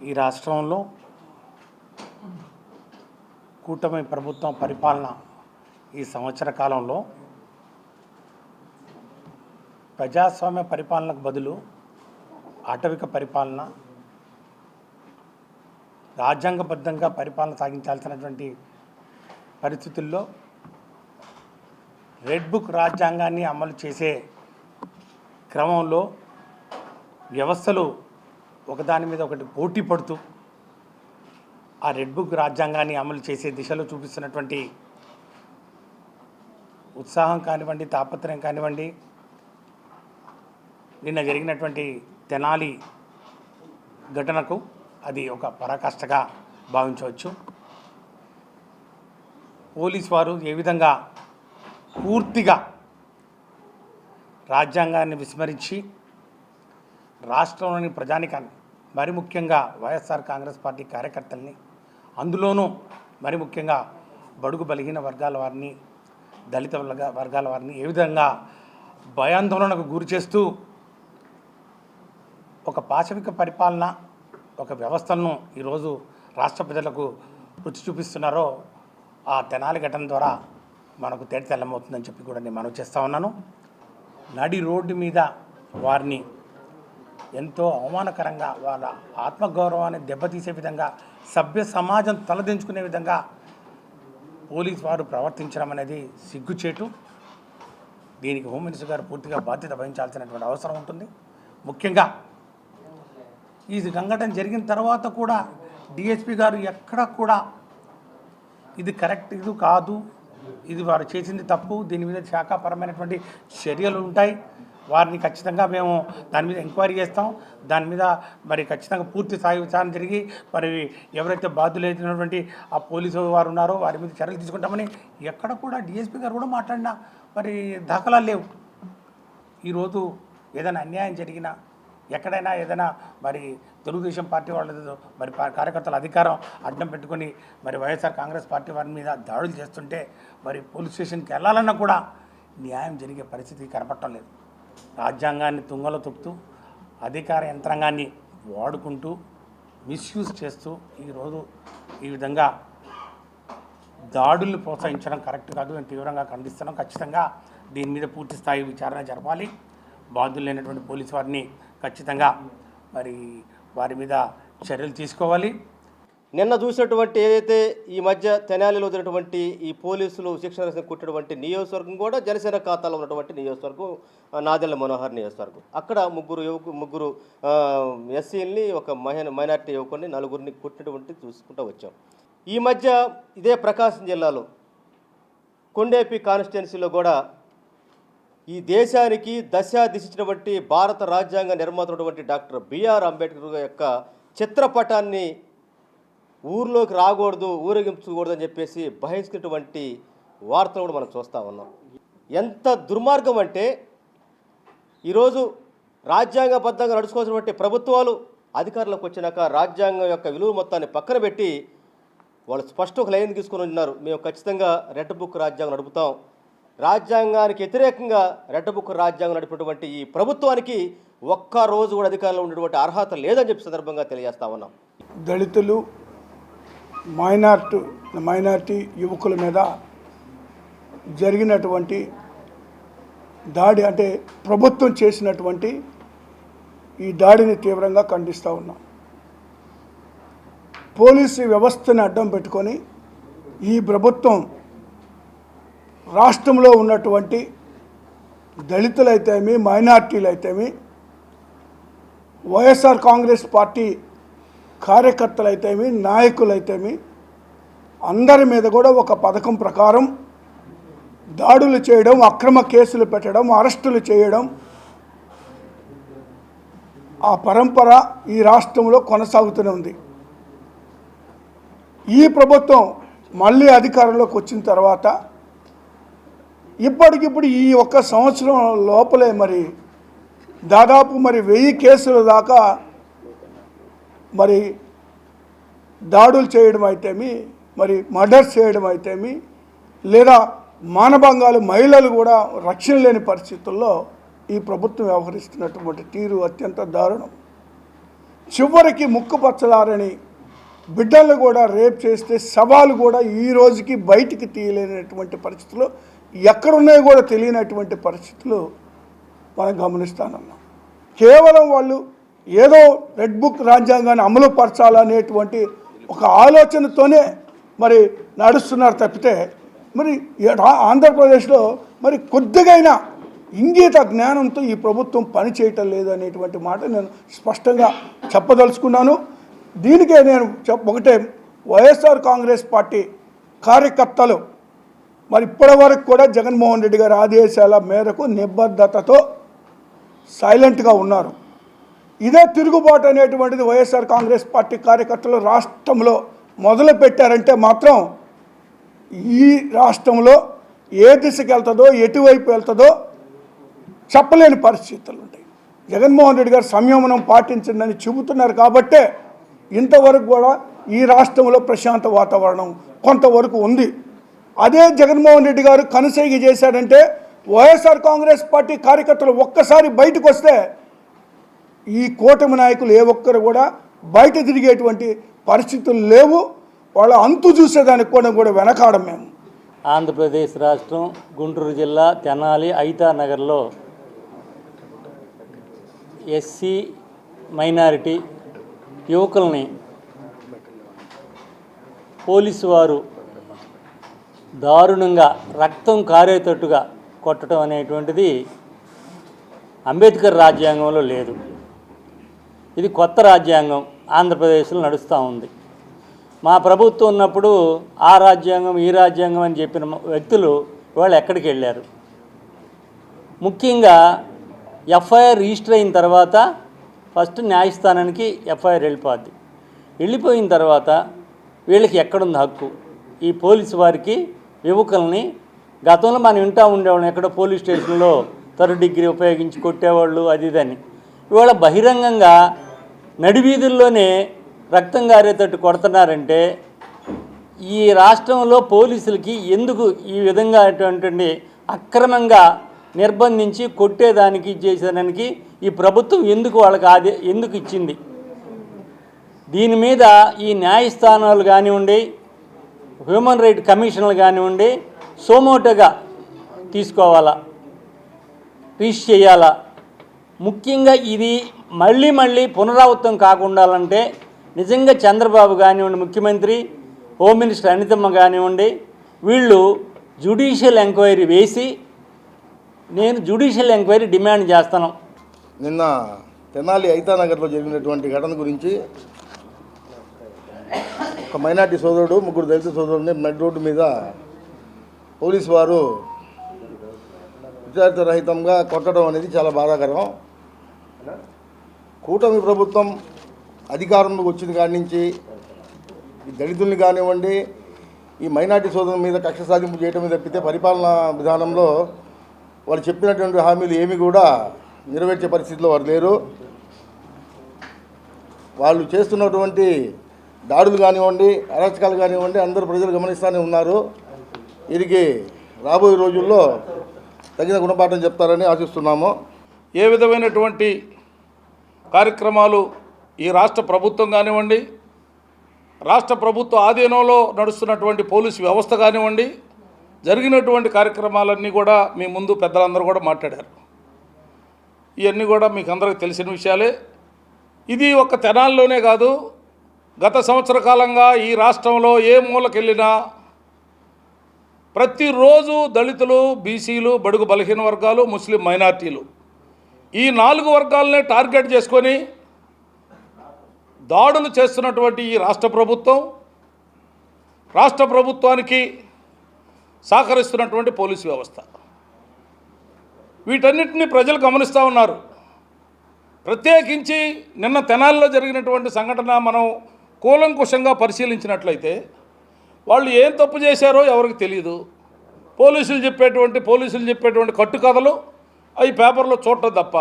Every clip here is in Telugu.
ఈ రాష్ట్రంలో కూటమి ప్రభుత్వం పరిపాలన ఈ సంవత్సర కాలంలో ప్రజాస్వామ్య పరిపాలనకు బదులు ఆటవిక పరిపాలన, రాజ్యాంగబద్ధంగా పరిపాలన సాగించాల్సినటువంటి పరిస్థితుల్లో రెడ్ బుక్ రాజ్యాంగాన్ని అమలు చేసే క్రమంలో వ్యవస్థలు ఒకదాని మీద ఒకటి పోటీ పడుతూ ఆ రెడ్ బుక్ రాజ్యాంగాన్ని అమలు చేసే దిశలో చూపిస్తున్నటువంటి ఉత్సాహం కానివ్వండి, తాపత్రయం కానివ్వండి, నిన్న జరిగినటువంటి తెనాలి ఘటనకు అది ఒక పరాకాష్ఠగా భావించవచ్చు. పోలీస్ వారు ఏ విధంగా పూర్తిగా రాజ్యాంగాన్ని విస్మరించి రాష్ట్రంలోని ప్రజానికాన్ని, మరి ముఖ్యంగా వైఎస్ఆర్ కాంగ్రెస్ పార్టీ కార్యకర్తల్ని, అందులోనూ మరి ముఖ్యంగా బడుగు బలహీన వర్గాల వారిని, దళిత వర్గాల వారిని ఏ విధంగా భయాందోళనకు గురి చేస్తూ ఒక పాశవిక పరిపాలన, ఒక వ్యవస్థలను ఈరోజు రాష్ట్ర ప్రజలకు రుచి చూపిస్తున్నారో ఆ తెనాలి ఘటన ద్వారా మనకు తెల్లమవుతుందని చెప్పి కూడా నేను మనవి చేస్తూ ఉన్నాను. నడి రోడ్డు మీద వారిని ఎంతో అవమానకరంగా, వాళ్ళ ఆత్మగౌరవాన్ని దెబ్బతీసే విధంగా, సభ్య సమాజం తలదించుకునే విధంగా పోలీసు వారు ప్రవర్తించడం అనేది సిగ్గుచేటు. దీనికి హోమ్ మినిస్టర్ గారు పూర్తిగా బాధ్యత వహించాల్సినటువంటి అవసరం ఉంటుంది. ముఖ్యంగా ఈ సంఘటన జరిగిన తర్వాత కూడా డిఎస్పీ గారు ఎక్కడ కూడా ఇది కరెక్ట్, ఇది కాదు, ఇది వారు చేసింది తప్పు, దీని మీద శాఖాపరమైనటువంటి చర్యలు ఉంటాయి, వారిని ఖచ్చితంగా మేము దాని మీద ఎంక్వైరీ చేస్తాం, దాని మీద మరి ఖచ్చితంగా పూర్తి స్థాయి విచారణ జరిగి మరి ఎవరైతే బాధ్యులైనటువంటి ఆ పోలీసు వారు ఉన్నారో వారి మీద చర్యలు తీసుకుంటామని ఎక్కడ కూడా డిఎస్పీ గారు కూడా మాట్లాడినా మరి దాఖలాలు లేవు. ఈరోజు ఏదైనా అన్యాయం జరిగినా, ఎక్కడైనా ఏదైనా మరి తెలుగుదేశం పార్టీ వాళ్ళ మరి కార్యకర్తల అధికారం అడ్డం పెట్టుకొని మరి వైఎస్ఆర్ కాంగ్రెస్ పార్టీ వారి మీద దాడులు చేస్తుంటే మరి పోలీస్ స్టేషన్కి వెళ్ళాలన్నా కూడా న్యాయం జరిగే పరిస్థితి కనపడటం లేదు. రాజ్యాంగాన్ని తుంగలో తొక్కుతూ అధికార యంత్రాంగాన్ని వాడుకుంటూ మిస్యూజ్ చేస్తూ ఈరోజు ఈ విధంగా దాడుల్ని ప్రోత్సహించడం కరెక్ట్ కాదు. మేము తీవ్రంగా ఖండిస్తున్నాం. ఖచ్చితంగా దీని మీద పూర్తి స్థాయి విచారణ జరపాలి. బాధ్యులు లేనటువంటి పోలీసు వారిని ఖచ్చితంగా మరి వారి మీద చర్యలు తీసుకోవాలి. నిన్న చూసినటువంటి ఏదైతే ఈ మధ్య తెనాలిలో జరిగినటువంటి ఈ పోలీసులు శిక్షణ కుట్టినటువంటి నియోజకవర్గం కూడా జనసేన ఖాతాలో ఉన్నటువంటి నియోజకవర్గం నాదెళ్ల మనోహర్ నియోజకవర్గం. అక్కడ ముగ్గురు ఎస్సీలని, ఒక మైనార్టీ యువకుని, నలుగురిని కుట్టినటువంటి చూసుకుంటూ వచ్చాం. ఈ మధ్య ఇదే ప్రకాశం జిల్లాలో కొండేపి కాన్స్టిట్యున్సీలో కూడా ఈ దేశానికి దిశించినటువంటి భారత రాజ్యాంగ నిర్మాత డాక్టర్ బిఆర్ అంబేద్కర్ యొక్క చిత్రపటాన్ని ఊర్లోకి రాకూడదు, ఊరేగించకూడదు అని చెప్పేసి బహిష్కరించినటువంటి వార్తలు కూడా మనం చూస్తూ ఉన్నాం. ఎంత దుర్మార్గం అంటే ఈరోజు రాజ్యాంగబద్ధంగా నడుచుకోవాల్సినటువంటి ప్రభుత్వాలు అధికారంలోకి వచ్చినాక రాజ్యాంగం యొక్క విలువ మొత్తాన్ని పక్కన పెట్టి వాళ్ళు స్పష్టం ఒక లైన్ తీసుకొని ఉన్నారు. మేము ఖచ్చితంగా రెడ్ బుక్ రాజ్యాంగం నడుపుతాం. రాజ్యాంగానికి వ్యతిరేకంగా రెడ్ బుక్ రాజ్యాంగం నడిపినటువంటి ఈ ప్రభుత్వానికి ఒక్కరోజు కూడా అధికారంలో ఉన్నటువంటి అర్హత లేదని చెప్పి సందర్భంగా తెలియజేస్తా ఉన్నాం. దళితులు, మైనార్టీ యువకుల మీద జరిగినటువంటి దాడి, అంటే ప్రభుత్వం చేసినటువంటి ఈ దాడిని తీవ్రంగా ఖండిస్తూ ఉన్నాం. పోలీసు వ్యవస్థని అడ్డం పెట్టుకొని ఈ ప్రభుత్వం రాష్ట్రంలో ఉన్నటువంటి దళితులైతేమి, మైనార్టీలైతేమి, వైఎస్ఆర్ కాంగ్రెస్ పార్టీ కార్యకర్తలైతేమి, నాయకులైతేమి అందరి మీద కూడా ఒక పథకం ప్రకారం దాడులు చేయడం, అక్రమ కేసులు పెట్టడం, అరెస్టులు చేయడం, ఆ పరంపర ఈ రాష్ట్రంలో కొనసాగుతూనే ఉంది. ఈ ప్రభుత్వం మళ్ళీ అధికారంలోకి వచ్చిన తర్వాత ఇప్పటికిప్పుడు ఈ ఒక్క సంవత్సరం లోపలే మరి దాదాపు 1000 కేసుల దాకా మరి దాడులు చేయడం అయితేమి, మరి మర్డర్స్ చేయడం అయితేమి, లేదా మానభంగాలు, మహిళలు కూడా రక్షణ లేని పరిస్థితుల్లో ఈ ప్రభుత్వం వ్యవహరిస్తున్నటువంటి తీరు అత్యంత దారుణం. చివరికి ముక్కు పచ్చలారని బిడ్డలను కూడా రేప్ చేస్తే శవాలు కూడా ఈ రోజుకి బయటికి తీయలేనటువంటి పరిస్థితులు, ఎక్కడున్నాయో కూడా తెలియనటువంటి పరిస్థితులు మనం గమనిస్తానన్నాం. కేవలం వాళ్ళు ఏదో రెడ్ బుక్ రాజ్యాంగాన్ని అమలు పరచాలనేటువంటి ఒక ఆలోచనతోనే మరి నడుస్తున్నారు తప్పితే మరి ఆంధ్రప్రదేశ్లో మరి కొద్దిగైనా ఇంగిత జ్ఞానంతో ఈ ప్రభుత్వం పనిచేయటం లేదు అనేటువంటి మాట నేను స్పష్టంగా చెప్పదలుచుకున్నాను. దీనికే నేను ఒకటే, వైఎస్ఆర్ కాంగ్రెస్ పార్టీ కార్యకర్తలు మరి ఇప్పటి వరకు కూడా జగన్మోహన్ రెడ్డి గారి ఆదేశాల మేరకు నిబద్ధతతో సైలెంట్గా ఉన్నారు. ఇదే తిరుగుబాటు అనేటువంటిది వైఎస్ఆర్ కాంగ్రెస్ పార్టీ కార్యకర్తలు రాష్ట్రంలో మొదలు పెట్టారంటే మాత్రం ఈ రాష్ట్రంలో ఏ దిశకి వెళ్తుందో ఎటువైపు వెళ్తుందో చెప్పలేని పరిస్థితులు ఉంటాయి. జగన్మోహన్ రెడ్డి గారు సంయమనం పాటించిందని చెబుతున్నారు కాబట్టే ఇంతవరకు కూడా ఈ రాష్ట్రంలో ప్రశాంత వాతావరణం కొంతవరకు ఉంది. అదే జగన్మోహన్ రెడ్డి గారు కనుసైగ చేశాడంటే వైఎస్ఆర్ కాంగ్రెస్ పార్టీ కార్యకర్తలు ఒక్కసారి బయటకు వస్తే ఈ కూటమి నాయకులు ఏ ఒక్కరు కూడా బయట తిరిగేటువంటి పరిస్థితులు లేవు. వాళ్ళ అంతు చూసేదానికి కూడా వెనకాడం మేము. ఆంధ్రప్రదేశ్ రాష్ట్రం గుంటూరు జిల్లా తెనాలి ఐతానగర్లో ఎస్సీ మైనారిటీ యువకుల్ని పోలీసు వారు దారుణంగా రక్తం కారేటట్టుగా కొట్టడం అనేటువంటిది అంబేద్కర్ రాజ్యాంగంలో లేదు. ఇది కొత్త రాజ్యాంగం ఆంధ్రప్రదేశ్లో నడుస్తూ ఉంది. మా ప్రభుత్వం ఉన్నప్పుడు ఆ రాజ్యాంగం ఈ రాజ్యాంగం అని చెప్పిన వ్యక్తులు వాళ్ళు ఎక్కడికి వెళ్ళారు? ముఖ్యంగా ఎఫ్ఐఆర్ రిజిస్టర్ అయిన తర్వాత ఫస్ట్ న్యాయస్థానానికి ఎఫ్ఐఆర్ వెళ్ళిపోయిన తర్వాత వీళ్ళకి ఎక్కడుంది హక్కు? ఈ పోలీసు వారికి యువకుల్ని గతంలో మనం వింటూ ఉండేవాళ్ళం, ఎక్కడో పోలీస్ స్టేషన్లో థర్డ్ డిగ్రీ ఉపయోగించి కొట్టేవాళ్ళు అది ఇదని. ఇవాళ బహిరంగంగా నడివీధుల్లోనే రక్తం గారేటట్టు కొడుతున్నారంటే ఈ రాష్ట్రంలో పోలీసులకి ఎందుకు ఈ విధంగా అటువంటి అక్రమంగా నిర్బంధించి కొట్టేదానికి చేసేదానికి ఈ ప్రభుత్వం ఎందుకు వాళ్ళకి ఎందుకు ఇచ్చింది? దీని మీద ఈ న్యాయస్థానాలు కానివ్వండి, హ్యూమన్ రైట్ కమిషన్లు కానివ్వండి, సోమోటోగా తీసుకోవాలా, రిజిస్టర్ చేయాలా. ముఖ్యంగా ఇది మళ్ళీ పునరావృతం కాకుండాలంటే నిజంగా చంద్రబాబు కానివ్వండి, ముఖ్యమంత్రి, హోమ్ మినిస్టర్ అనితమ్మ కానివ్వండి, వీళ్ళు జ్యుడిషియల్ ఎంక్వైరీ వేసి నేను జ్యుడిషియల్ ఎంక్వైరీ డిమాండ్ చేస్తాను. నిన్న తెనాలి ఐతానగర్లో జరిగినటువంటి ఘటన గురించి ఒక మైనార్టీ సోదరుడు, ముగ్గురు దళిత సోదరుడిని మెడ్ రోడ్డు మీద పోలీసు వారు విచారితరహితంగా కొట్టడం అనేది చాలా బాధాకరం. కూటమి ప్రభుత్వం అధికారంలోకి వచ్చిన కాడి నుంచి ఈ దళితుల్ని కానివ్వండి, ఈ మైనార్టీ సోదరుల మీద కక్ష సాధింపు చేయడం మీద తప్పితే పరిపాలనా విధానంలో వాళ్ళు చెప్పినటువంటి హామీలు ఏమి కూడా నెరవేర్చే పరిస్థితిలో వారు లేరు. వాళ్ళు చేస్తున్నటువంటి దాడులు కానివ్వండి, అరాచకాలు కానివ్వండి, అందరూ ప్రజలు గమనిస్తూనే ఉన్నారు. వీరికి రాబోయే రోజుల్లో తగిన గుణపాఠం చెప్తారని ఆశిస్తున్నాము. ఏ విధమైనటువంటి కార్యక్రమాలు ఈ రాష్ట్ర ప్రభుత్వం కానివ్వండి, రాష్ట్ర ప్రభుత్వ ఆధీనంలో నడుస్తున్నటువంటి పోలీసు వ్యవస్థ కానివ్వండి, జరిగినటువంటి కార్యక్రమాలన్నీ కూడా మీ ముందు పెద్దలందరూ కూడా మాట్లాడారు. ఇవన్నీ కూడా మీకు అందరికీ తెలిసిన విషయాలే. ఇది ఒక తెనాల్లోనే కాదు, గత సంవత్సర కాలంగా ఈ రాష్ట్రంలో ఏ మూలకెళ్ళినా ప్రతిరోజు దళితులు, బీసీలు, బడుగు బలహీన వర్గాలు, ముస్లిం మైనార్టీలు ఈ 4 వర్గాలనే టార్గెట్ చేసుకొని దాడులు చేస్తున్నటువంటి ఈ రాష్ట్ర ప్రభుత్వానికి సహకరిస్తున్నటువంటి పోలీసు వ్యవస్థ, వీటన్నిటిని ప్రజలు గమనిస్తూ ఉన్నారు. ప్రత్యేకించి నిన్న తెనాలిలో జరిగినటువంటి సంఘటన మనం కూలంకుషంగా పరిశీలించినట్లయితే వాళ్ళు ఏం తప్పు చేశారో ఎవరికి తెలియదు. పోలీసులు చెప్పేటువంటి కట్టుకథలు అవి పేపర్లో చూడటం తప్ప,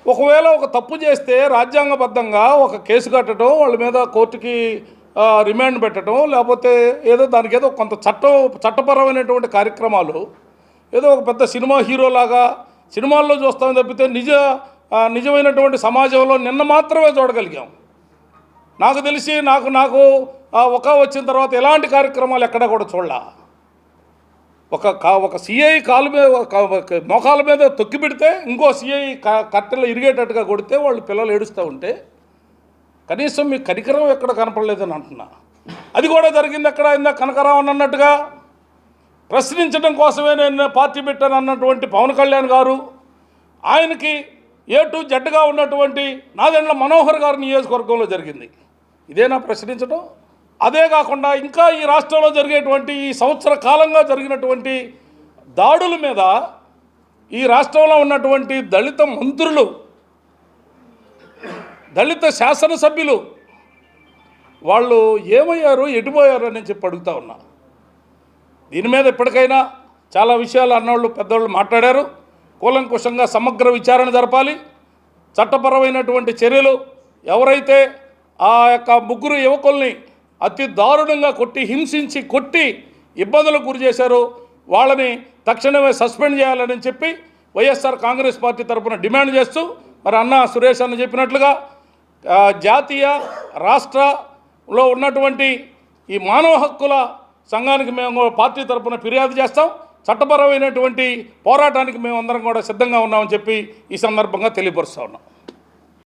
ఒకవేళ ఒక తప్పు చేస్తే రాజ్యాంగబద్ధంగా ఒక కేసు కట్టడం, వాళ్ళ మీద కోర్టుకి రిమాండ్ పెట్టడం, లేకపోతే ఏదో దానికి ఏదో కొంత చట్టపరమైనటువంటి కార్యక్రమాలు ఏదో ఒక పెద్ద సినిమా హీరోలాగా సినిమాల్లో చూస్తామని తప్పితే నిజ నిజమైనటువంటి సమాజంలో నిన్న మాత్రమే చూడగలిగాం. నాకు తెలిసి నాకు ఒక వచ్చిన తర్వాత ఎలాంటి కార్యక్రమాలు ఎక్కడా కూడా చూడలా. ఒక సిఐ కాలు మీద మోకాల మీద తొక్కి పెడితే ఇంకో సిఐ కట్టెలు ఇరిగేటట్టుగా కొడితే వాళ్ళు పిల్లలు ఏడుస్తూ ఉంటే కనీసం మీ కనికరం ఎక్కడ కనపడలేదని అంటున్నా. అది కూడా జరిగింది ఎక్కడ ఇందాక కనకరామన్ అన్నట్టుగా ప్రశ్నించడం కోసమే నేను పార్టీ పెట్టాను అన్నటువంటి పవన్ కళ్యాణ్ గారు, ఆయనకి A to Zగా ఉన్నటువంటి నాదెండ్ల మనోహర్ గారి నియోజకవర్గంలో జరిగింది. ఇదేనా ప్రశ్నించడం? అదే కాకుండా ఇంకా ఈ రాష్ట్రంలో జరిగేటువంటి ఈ సంవత్సర కాలంగా జరిగినటువంటి దాడుల మీద ఈ రాష్ట్రంలో ఉన్నటువంటి దళిత మంత్రులు, దళిత శాసనసభ్యులు వాళ్ళు ఏమయ్యారు, ఎటుపోయారు అని చెప్పి అడుగుతా ఉన్నా. దీని మీద ఇప్పటికైనా చాలా విషయాలు అన్నోళ్ళు పెద్దోళ్ళు మాట్లాడారు. కూలంకుషంగా సమగ్ర విచారణ జరపాలి. చట్టపరమైనటువంటి చర్యలు, ఎవరైతే ఆ యొక్క ముగ్గురు యువకుల్ని అతి దారుణంగా హింసించి కొట్టి ఇబ్బందులకు గురి చేశారో వాళ్ళని తక్షణమే సస్పెండ్ చేయాలని చెప్పి వైఎస్ఆర్ కాంగ్రెస్ పార్టీ తరఫున డిమాండ్ చేస్తూ, మరి అన్న సురేష్ అన్న చెప్పినట్లుగా జాతీయ రాష్ట్రంలో ఉన్నటువంటి ఈ మానవ హక్కుల సంఘానికి మేము పార్టీ తరఫున ఫిర్యాదు చేస్తాం. చట్టపరమైనటువంటి పోరాటానికి మేమందరం కూడా సిద్ధంగా ఉన్నామని చెప్పి ఈ సందర్భంగా తెలియపరుస్తూ ఉన్నాం.